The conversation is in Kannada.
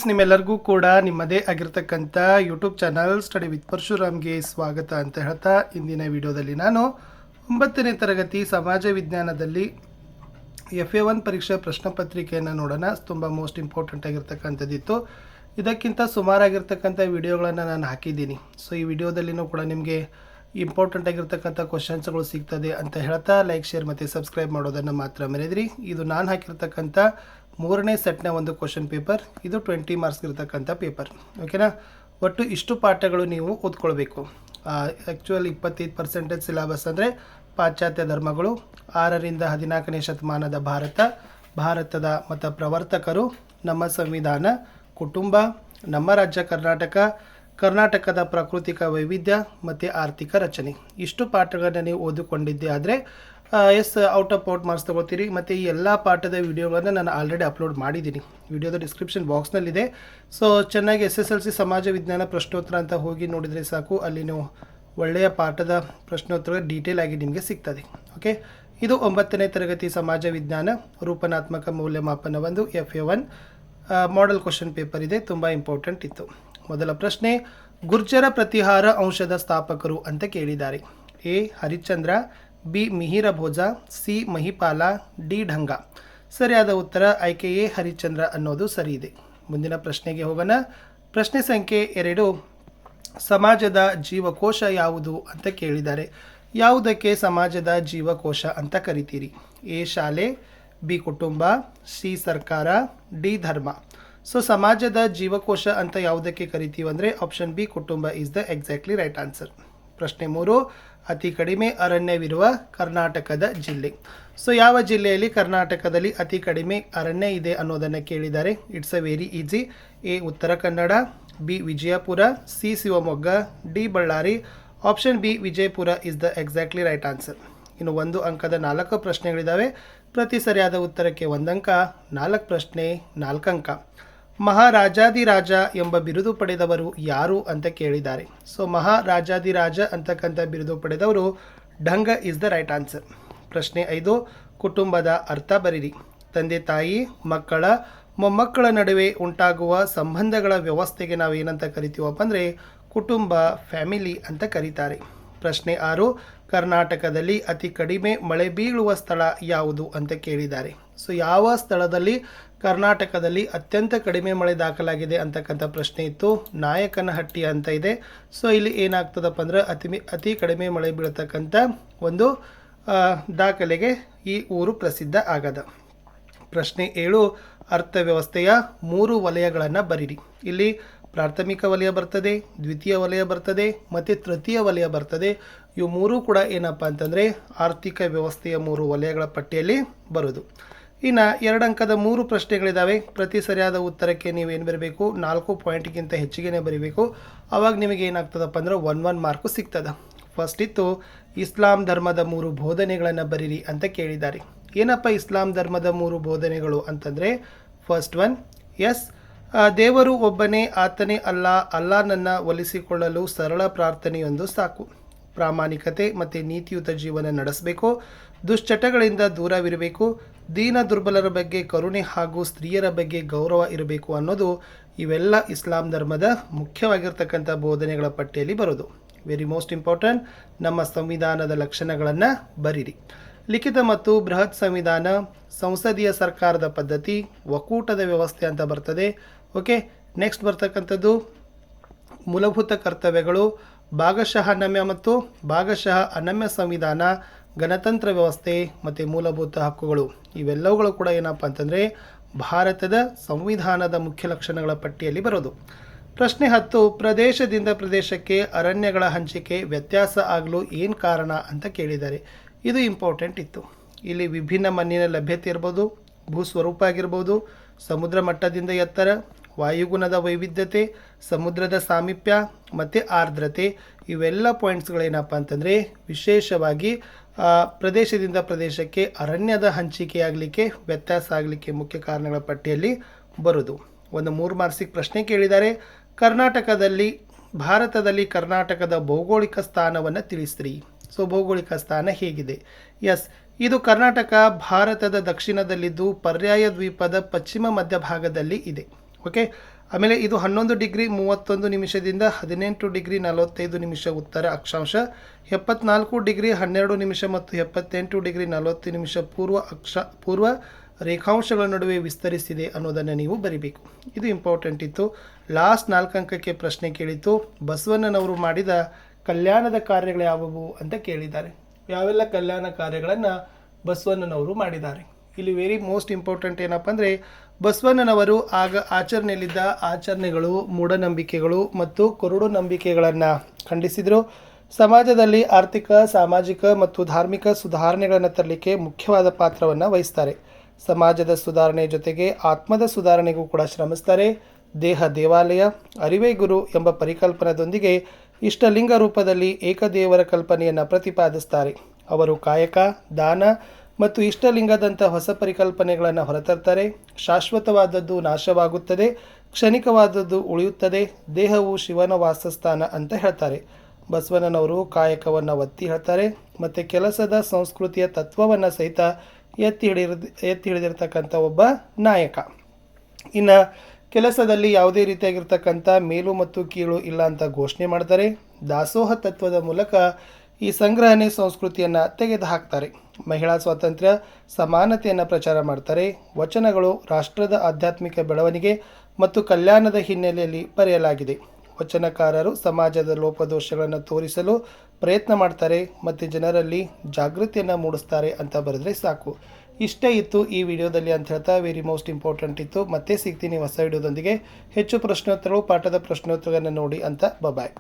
ನಿಮ್ಮೆಲ್ಲರಿಗೂ ಕೂಡ ನಿಮ್ಮದೇ ಆಗಿರ್ತಕ್ಕಂಥ ಯೂಟ್ಯೂಬ್ ಚಾನಲ್ ಸ್ಟಡಿ ವಿತ್ ಪರಶುರಾಮ್ಗೆ ಸ್ವಾಗತ ಅಂತ ಹೇಳ್ತಾ ಇಂದಿನ ವಿಡಿಯೋದಲ್ಲಿ ನಾನು 9ನೇ ತರಗತಿ ಸಮಾಜ ವಿಜ್ಞಾನದಲ್ಲಿ FA1 ಪರೀಕ್ಷಾ ಪ್ರಶ್ನೆ ಪತ್ರಿಕೆಯನ್ನು ನೋಡೋಣ. ತುಂಬ ಮೋಸ್ಟ್ ಇಂಪಾರ್ಟೆಂಟ್ ಆಗಿರ್ತಕ್ಕಂಥದ್ದಿತ್ತು. ಇದಕ್ಕಿಂತ ಸುಮಾರಾಗಿರ್ತಕ್ಕಂಥ ವಿಡಿಯೋಗಳನ್ನು ನಾನು ಹಾಕಿದ್ದೀನಿ. ಸೊ ಈ ವಿಡಿಯೋದಲ್ಲಿನೂ ಕೂಡ ನಿಮಗೆ ಇಂಪಾರ್ಟೆಂಟ್ ಆಗಿರ್ತಕ್ಕಂಥ ಕ್ವಶನ್ಸ್ಗಳು ಸಿಗ್ತದೆ ಅಂತ ಹೇಳ್ತಾ ಲೈಕ್, ಶೇರ್ ಮತ್ತು ಸಬ್ಸ್ಕ್ರೈಬ್ ಮಾಡೋದನ್ನು ಮಾತ್ರ ಮರೆಯದಿರಿ. ಇದು ನಾನು ಹಾಕಿರ್ತಕ್ಕಂಥ 3ನೇ ಸೆಟ್ನ ಒಂದು ಕ್ವಶನ್ ಪೇಪರ್. ಇದು 20 ಮಾರ್ಕ್ಸ್ ಇರತಕ್ಕಂಥ ಪೇಪರ್. ಓಕೆನಾ. ಒಟ್ಟು ಇಷ್ಟು ಪಾಠಗಳು ನೀವು ಓದ್ಕೊಳ್ಬೇಕು. ಆ್ಯಕ್ಚುಲಿ 25% ಸಿಲೆಬಸ್ ಅಂದರೆ ಪಾಶ್ಚಾತ್ಯ ಧರ್ಮಗಳು, 6ರಿಂದ 14ನೇ ಶತಮಾನದ ಭಾರತದ ಮತ ಪ್ರವರ್ತಕರು, ನಮ್ಮ ಸಂವಿಧಾನ, ಕುಟುಂಬ, ನಮ್ಮ ರಾಜ್ಯ ಕರ್ನಾಟಕದ ಪ್ರಾಕೃತಿಕ ವೈವಿಧ್ಯ ಮತ್ತು ಆರ್ಥಿಕ ರಚನೆ. ಇಷ್ಟು ಪಾಠಗಳನ್ನು ನೀವು ಓದಿಕೊಂಡಿದ್ದೆ ಆದರೆ ಔಟ್ ಆಫ್ ಮಾರ್ಕ್ಸ್ ತೊಗೊಳ್ತೀರಿ. ಮತ್ತು ಈ ಎಲ್ಲ ಪಾಠದ ವಿಡಿಯೋಗಳನ್ನು ನಾನು ಆಲ್ರೆಡಿ ಅಪ್ಲೋಡ್ ಮಾಡಿದ್ದೀನಿ. ವಿಡಿಯೋದ ಡಿಸ್ಕ್ರಿಪ್ಷನ್ ಬಾಕ್ಸ್ನಲ್ಲಿದೆ. ಸೊ ಚೆನ್ನಾಗಿ SSLC ಸಮಾಜ ವಿಜ್ಞಾನ ಪ್ರಶ್ನೋತ್ತರ ಅಂತ ಹೋಗಿ ನೋಡಿದರೆ ಸಾಕು. ಅಲ್ಲಿ ನೀವು ಒಳ್ಳೆಯ ಪಾಠದ ಪ್ರಶ್ನೋತ್ತರ ಡೀಟೇಲ್ ಆಗಿ ನಿಮಗೆ ಸಿಗ್ತದೆ. ಓಕೆ. ಇದು 9ನೇ ತರಗತಿ ಸಮಾಜ ವಿಜ್ಞಾನ ರೂಪನಾತ್ಮಕ ಮೌಲ್ಯಮಾಪನ ಒಂದು FA1 ಮಾಡೆಲ್ ಕ್ವಶನ್ ಪೇಪರ್ ಇದೆ. ತುಂಬ ಇಂಪಾರ್ಟೆಂಟ್ ಇತ್ತು. ಮೊದಲ ಪ್ರಶ್ನೆ, ಗುರ್ಜರ ಪ್ರತಿಹಾರ ಅಂಶದ ಸ್ಥಾಪಕರು ಅಂತ ಕೇಳಿದ್ದಾರೆ. A Harishchandra, B ಮಿಹಿರ Bhoja, C Mahipala, D ಢಂಗ. ಸರಿಯಾದ ಉತ್ತರ ಆಯ್ಕೆ A ಹರಿಶ್ಚಂದ್ರ ಅನ್ನೋದು ಸರಿ ಇದೆ. ಮುಂದಿನ ಪ್ರಶ್ನೆಗೆ ಹೋಗೋಣ. ಪ್ರಶ್ನೆ ಸಂಖ್ಯೆ 2, ಸಮಾಜದ ಜೀವಕೋಶ ಯಾವುದು ಅಂತ ಕೇಳಿದ್ದಾರೆ. ಯಾವುದಕ್ಕೆ ಸಮಾಜದ ಜೀವಕೋಶ ಅಂತ ಕರಿತೀರಿ? A ಶಾಲೆ, B ಕುಟುಂಬ, C ಸರ್ಕಾರ, D ಧರ್ಮ. ಸೊ ಸಮಾಜದ ಜೀವಕೋಶ ಅಂತ ಯಾವುದಕ್ಕೆ ಕರಿತೀವಿ ಅಂದರೆ ಆಪ್ಷನ್ B ಕುಟುಂಬ is the exactly right answer. ಪ್ರಶ್ನೆ 3, ಅತಿ ಕಡಿಮೆ ಅರಣ್ಯವಿರುವ ಕರ್ನಾಟಕದ ಜಿಲ್ಲೆ. ಸೊ ಯಾವ ಜಿಲ್ಲೆಯಲ್ಲಿ ಕರ್ನಾಟಕದಲ್ಲಿ ಅತಿ ಕಡಿಮೆ ಅರಣ್ಯ ಇದೆ ಅನ್ನೋದನ್ನು ಕೇಳಿದ್ದಾರೆ. It's a very easy. A Uttara Kannada, B Vijayapura, C Shivamogga, D Ballari. Option B Vijayapura is the exactly right answer. ಇನ್ನು 1 ಅಂಕದ 4 ಪ್ರಶ್ನೆಗಳಿದ್ದಾವೆ. ಪ್ರತಿ ಸರಿಯಾದ ಉತ್ತರಕ್ಕೆ 1 ಅಂಕ. 4 ಪ್ರಶ್ನೆ 4 ಅಂಕ. ಮಹಾರಾಜಾದಿರಾಜ ಎಂಬ ಬಿರುದು ಪಡೆದವರು ಯಾರು ಅಂತ ಕೇಳಿದ್ದಾರೆ. ಸೊ ಮಹಾರಾಜಾದಿರಾಜ ಅಂತಕ್ಕಂಥ ಬಿರುದು ಪಡೆದವರು ಢಂಗ ಇಸ್ ದ ರೈಟ್ ಆನ್ಸರ್. ಪ್ರಶ್ನೆ 5, ಕುಟುಂಬದ ಅರ್ಥ ಬರೀರಿ. ತಂದೆ ತಾಯಿ, ಮಕ್ಕಳ, ಮೊಮ್ಮಕ್ಕಳ ನಡುವೆ ಉಂಟಾಗುವ ಸಂಬಂಧಗಳ ವ್ಯವಸ್ಥೆಗೆ ನಾವು ಏನಂತ ಕರಿತೀವಪ್ಪ ಅಂದರೆ ಕುಟುಂಬ, ಫ್ಯಾಮಿಲಿ ಅಂತ ಕರೀತಾರೆ. ಪ್ರಶ್ನೆ 6, ಕರ್ನಾಟಕದಲ್ಲಿ ಅತಿ ಕಡಿಮೆ ಮಳೆ ಬೀಳುವ ಸ್ಥಳ ಯಾವುದು ಅಂತ ಕೇಳಿದ್ದಾರೆ. ಸೊ ಯಾವ ಸ್ಥಳದಲ್ಲಿ ಕರ್ನಾಟಕದಲ್ಲಿ ಅತ್ಯಂತ ಕಡಿಮೆ ಮಳೆ ದಾಖಲಾಗಿದೆ ಅಂತಕ್ಕಂಥ ಪ್ರಶ್ನೆ ಇತ್ತು. ನಾಯಕನಹಟ್ಟಿ ಅಂತ ಇದೆ. ಸೊ ಇಲ್ಲಿ ಏನಾಗ್ತದಪ್ಪ ಅಂದ್ರೆ ಅತಿ ಕಡಿಮೆ ಮಳೆ ಬೀಳತಕ್ಕಂಥ ಒಂದು ದಾಖಲೆಗೆ ಈ ಊರು ಪ್ರಸಿದ್ಧ ಆಗದ. ಪ್ರಶ್ನೆ 7, ಅರ್ಥವ್ಯವಸ್ಥೆಯ 3 ವಲಯಗಳನ್ನು ಬರೀರಿ. ಇಲ್ಲಿ ಪ್ರಾಥಮಿಕ ವಲಯ ಬರ್ತದೆ, ದ್ವಿತೀಯ ವಲಯ ಬರ್ತದೆ ಮತ್ತು ತೃತೀಯ ವಲಯ ಬರ್ತದೆ. ಇವು 3 ಕೂಡ ಏನಪ್ಪ ಅಂತಂದರೆ ಆರ್ಥಿಕ ವ್ಯವಸ್ಥೆಯ 3 ವಲಯಗಳ ಪಟ್ಟಿಯಲ್ಲಿ ಬರೋದು. ಇನ್ನು 2 ಅಂಕದ 3 ಪ್ರಶ್ನೆಗಳಿದ್ದಾವೆ. ಪ್ರತಿ ಸರಿಯಾದ ಉತ್ತರಕ್ಕೆ ನೀವೇನು ಬರೀಬೇಕು? 4 ಪಾಯಿಂಟ್ಗಿಂತ ಹೆಚ್ಚಿಗೆ ಬರೀಬೇಕು. ಆವಾಗ ನಿಮಗೆ ಏನಾಗ್ತದಪ್ಪ ಅಂದ್ರೆ 1 ಮಾರ್ಕು ಸಿಗ್ತದೆ. ಫಸ್ಟ್ ಇತ್ತು ಇಸ್ಲಾಂ ಧರ್ಮದ 3 ಬೋಧನೆಗಳನ್ನು ಬರೀರಿ ಅಂತ ಕೇಳಿದ್ದಾರೆ. ಏನಪ್ಪ ಇಸ್ಲಾಂ ಧರ್ಮದ 3 ಬೋಧನೆಗಳು ಅಂತಂದರೆ ಫಸ್ಟ್ ಒನ್, ಎಸ್ ದೇವರು ಒಬ್ಬನೇ, ಆತನೇ ಅಲ್ಲಾನನ್ನು ಒಲಿಸಿಕೊಳ್ಳಲು ಸರಳ ಪ್ರಾರ್ಥನೆಯೊಂದು ಸಾಕು. ಪ್ರಾಮಾಣಿಕತೆ ಮತ್ತು ನೀತಿಯುತ ಜೀವನ ನಡೆಸಬೇಕು. ದುಶ್ಚಟಗಳಿಂದ ದೂರವಿರಬೇಕು. ದೀನ ದುರ್ಬಲರ ಬಗ್ಗೆ ಕರುಣೆ ಹಾಗೂ ಸ್ತ್ರೀಯರ ಬಗ್ಗೆ ಗೌರವ ಇರಬೇಕು ಅನ್ನೋದು ಇವೆಲ್ಲ ಇಸ್ಲಾಂ ಧರ್ಮದ ಮುಖ್ಯವಾಗಿರ್ತಕ್ಕಂಥ ಬೋಧನೆಗಳ ಪಟ್ಟಿಯಲ್ಲಿ ಬರೋದು. Very most important. ನಮ್ಮ ಸಂವಿಧಾನದ ಲಕ್ಷಣಗಳನ್ನು ಬರೀರಿ. ಲಿಖಿತ ಮತ್ತು ಬೃಹತ್ ಸಂವಿಧಾನ, ಸಂಸದೀಯ ಸರ್ಕಾರದ ಪದ್ಧತಿ, ಒಕ್ಕೂಟದ ವ್ಯವಸ್ಥೆ ಅಂತ ಬರ್ತದೆ. ಓಕೆ. ನೆಕ್ಸ್ಟ್ ಬರ್ತಕ್ಕಂಥದ್ದು ಮೂಲಭೂತ ಕರ್ತವ್ಯಗಳು, ಭಾಗಶಃ ನಮ್ಯ ಮತ್ತು ಭಾಗಶಃ ಅನಮ್ಯ ಸಂವಿಧಾನ, ಗಣತಂತ್ರ ವ್ಯವಸ್ಥೆ ಮತ್ತು ಮೂಲಭೂತ ಹಕ್ಕುಗಳು. ಇವೆಲ್ಲವುಗಳು ಕೂಡ ಏನಪ್ಪ ಅಂತಂದರೆ ಭಾರತದ ಸಂವಿಧಾನದ ಮುಖ್ಯ ಲಕ್ಷಣಗಳ ಪಟ್ಟಿಯಲ್ಲಿ ಬರೋದು. ಪ್ರಶ್ನೆ 10, ಪ್ರದೇಶದಿಂದ ಪ್ರದೇಶಕ್ಕೆ ಅರಣ್ಯಗಳ ಹಂಚಿಕೆ ವ್ಯತ್ಯಾಸ ಆಗಲು ಏನು ಕಾರಣ ಅಂತ ಕೇಳಿದ್ದಾರೆ. ಇದು ಇಂಪಾರ್ಟೆಂಟ್ ಇತ್ತು. ಇಲ್ಲಿ ವಿಭಿನ್ನ ಮಣ್ಣಿನ ಲಭ್ಯತೆ ಇರ್ಬೋದು, ಭೂಸ್ವರೂಪ ಆಗಿರ್ಬೋದು, ಸಮುದ್ರ ಮಟ್ಟದಿಂದ ಎತ್ತರ, ವಾಯುಗುಣದ ವೈವಿಧ್ಯತೆ, ಸಮುದ್ರದ ಸಾಮೀಪ್ಯ ಮತ್ತು ಆರ್ದ್ರತೆ. ಇವೆಲ್ಲ ಪಾಯಿಂಟ್ಸ್ಗಳೇನಪ್ಪ ಅಂತಂದರೆ ವಿಶೇಷವಾಗಿ ಪ್ರದೇಶದಿಂದ ಪ್ರದೇಶಕ್ಕೆ ಅರಣ್ಯದ ಹಂಚಿಕೆಯಾಗಲಿಕ್ಕೆ, ವ್ಯತ್ಯಾಸ ಆಗಲಿಕ್ಕೆ ಮುಖ್ಯ ಕಾರಣಗಳ ಪಟ್ಟಿಯಲ್ಲಿ ಬರೋದು. ಒಂದು 3 ಮಾರ್ಕ್ಸಿಗೆ ಪ್ರಶ್ನೆ ಕೇಳಿದ್ದಾರೆ. ಭಾರತದಲ್ಲಿ ಕರ್ನಾಟಕದ ಭೌಗೋಳಿಕ ಸ್ಥಾನವನ್ನು ತಿಳಿಸ್ರಿ. ಸೊ ಭೌಗೋಳಿಕ ಸ್ಥಾನ ಹೇಗಿದೆ? ಎಸ್, ಇದು ಕರ್ನಾಟಕ ಭಾರತದ ದಕ್ಷಿಣದಲ್ಲಿದ್ದು ಪರ್ಯಾಯ ದ್ವೀಪದ ಪಶ್ಚಿಮ ಮಧ್ಯಭಾಗದಲ್ಲಿ ಇದೆ. ಓಕೆ. ಆಮೇಲೆ ಇದು 11 ಡಿಗ್ರಿ 31 ನಿಮಿಷದಿಂದ 18 ಡಿಗ್ರಿ 45 ನಿಮಿಷ ಉತ್ತರ ಅಕ್ಷಾಂಶ, 74 ಡಿಗ್ರಿ 12 ನಿಮಿಷ ಮತ್ತು 78 ಡಿಗ್ರಿ 40 ನಿಮಿಷ ಪೂರ್ವ ರೇಖಾಂಶಗಳ ನಡುವೆ ವಿಸ್ತರಿಸಿದೆ ಅನ್ನೋದನ್ನು ನೀವು ಬರಿಬೇಕು. ಇದು ಇಂಪಾರ್ಟೆಂಟ್ ಇತ್ತು. ಲಾಸ್ಟ್ 4 ಅಂಕಕ್ಕೆ ಪ್ರಶ್ನೆ ಕೇಳಿತ್ತು, ಬಸವಣ್ಣನವರು ಮಾಡಿದ ಕಲ್ಯಾಣದ ಕಾರ್ಯಗಳು ಯಾವುವು ಅಂತ ಕೇಳಿದ್ದಾರೆ. ಯಾವೆಲ್ಲ ಕಲ್ಯಾಣ ಕಾರ್ಯಗಳನ್ನು ಬಸವಣ್ಣನವರು ಮಾಡಿದ್ದಾರೆ. ಇಲ್ಲಿ ವೆರಿ ಮೋಸ್ಟ್ ಇಂಪಾರ್ಟೆಂಟ್ ಏನಪ್ಪ ಅಂದರೆ, ಬಸವಣ್ಣನವರು ಆಗ ಆಚರಣೆಯಲ್ಲಿದ್ದ ಆಚರಣೆಗಳು, ಮೂಢನಂಬಿಕೆಗಳು ಮತ್ತು ಕುರುಡು ನಂಬಿಕೆಗಳನ್ನು ಖಂಡಿಸಿದರು. ಸಮಾಜದಲ್ಲಿ ಆರ್ಥಿಕ, ಸಾಮಾಜಿಕ ಮತ್ತು ಧಾರ್ಮಿಕ ಸುಧಾರಣೆಗಳನ್ನು ತರಲಿಕ್ಕೆ ಮುಖ್ಯವಾದ ಪಾತ್ರವನ್ನು ವಹಿಸ್ತಾರೆ. ಸಮಾಜದ ಸುಧಾರಣೆ ಜೊತೆಗೆ ಆತ್ಮದ ಸುಧಾರಣೆಗೂ ಕೂಡ ಶ್ರಮಿಸ್ತಾರೆ. ದೇಹ ದೇವಾಲಯ, ಅರಿವೇ ಗುರು ಎಂಬ ಪರಿಕಲ್ಪನದೊಂದಿಗೆ ಇಷ್ಟಲಿಂಗ ರೂಪದಲ್ಲಿ ಏಕದೇವರ ಕಲ್ಪನೆಯನ್ನು ಪ್ರತಿಪಾದಿಸ್ತಾರೆ. ಅವರು ಕಾಯಕ, ದಾನ ಮತ್ತು ಇಷ್ಟಲಿಂಗದಂಥ ಹೊಸ ಪರಿಕಲ್ಪನೆಗಳನ್ನು ಹೊರತರ್ತಾರೆ. ಶಾಶ್ವತವಾದದ್ದು ನಾಶವಾಗುತ್ತದೆ, ಕ್ಷಣಿಕವಾದದ್ದು ಉಳಿಯುತ್ತದೆ, ದೇಹವು ಶಿವನ ವಾಸಸ್ಥಾನ ಅಂತ ಹೇಳ್ತಾರೆ. ಬಸವಣ್ಣನವರು ಕಾಯಕವನ್ನು ಒತ್ತಿ ಹೇಳ್ತಾರೆ ಮತ್ತು ಕೆಲಸದ ಸಂಸ್ಕೃತಿಯ ತತ್ವವನ್ನು ಸಹಿತ ಎತ್ತಿ ಹಿಡಿದಿರ್ತಕ್ಕಂಥ ಒಬ್ಬ ನಾಯಕ. ಇನ್ನು ಕೆಲಸದಲ್ಲಿ ಯಾವುದೇ ರೀತಿಯಾಗಿರ್ತಕ್ಕಂಥ ಮೇಲು ಮತ್ತು ಕೀಳು ಇಲ್ಲ ಅಂತ ಘೋಷಣೆ ಮಾಡ್ತಾರೆ. ದಾಸೋಹ ತತ್ವದ ಮೂಲಕ ಈ ಸಂಗ್ರಹಣೆ ಸಂಸ್ಕೃತಿಯನ್ನು ತೆಗೆದುಹಾಕ್ತಾರೆ. ಮಹಿಳಾ ಸ್ವಾತಂತ್ರ್ಯ, ಸಮಾನತೆಯನ್ನು ಪ್ರಚಾರ ಮಾಡ್ತಾರೆ. ವಚನಗಳು ರಾಷ್ಟ್ರದ ಆಧ್ಯಾತ್ಮಿಕ ಬೆಳವಣಿಗೆ ಮತ್ತು ಕಲ್ಯಾಣದ ಹಿನ್ನೆಲೆಯಲ್ಲಿ ಬರೆಯಲಾಗಿದೆ. ವಚನಕಾರರು ಸಮಾಜದ ಲೋಪದೋಷಗಳನ್ನು ತೋರಿಸಲು ಪ್ರಯತ್ನ ಮಾಡ್ತಾರೆ ಮತ್ತು ಜನರಲ್ಲಿ ಜಾಗೃತಿಯನ್ನು ಮೂಡಿಸ್ತಾರೆ ಅಂತ ಬರೆದ್ರೆ ಸಾಕು. ಇಷ್ಟೇ ಇತ್ತು ಈ ವಿಡಿಯೋದಲ್ಲಿ ಅಂತ ಹೇಳ್ತಾ, ವೆರಿ ಮೋಸ್ಟ್ ಇಂಪಾರ್ಟೆಂಟ್ ಇತ್ತು. ಮತ್ತೆ ಸಿಗ್ತೀನಿ ಹೊಸ ವಿಡಿಯೋದೊಂದಿಗೆ. ಹೆಚ್ಚು ಪ್ರಶ್ನೋತ್ತರಗಳು, ಪಾಠದ ಪ್ರಶ್ನೋತ್ತರಗಳನ್ನು ನೋಡಿ ಅಂತ. ಬಾಯ್.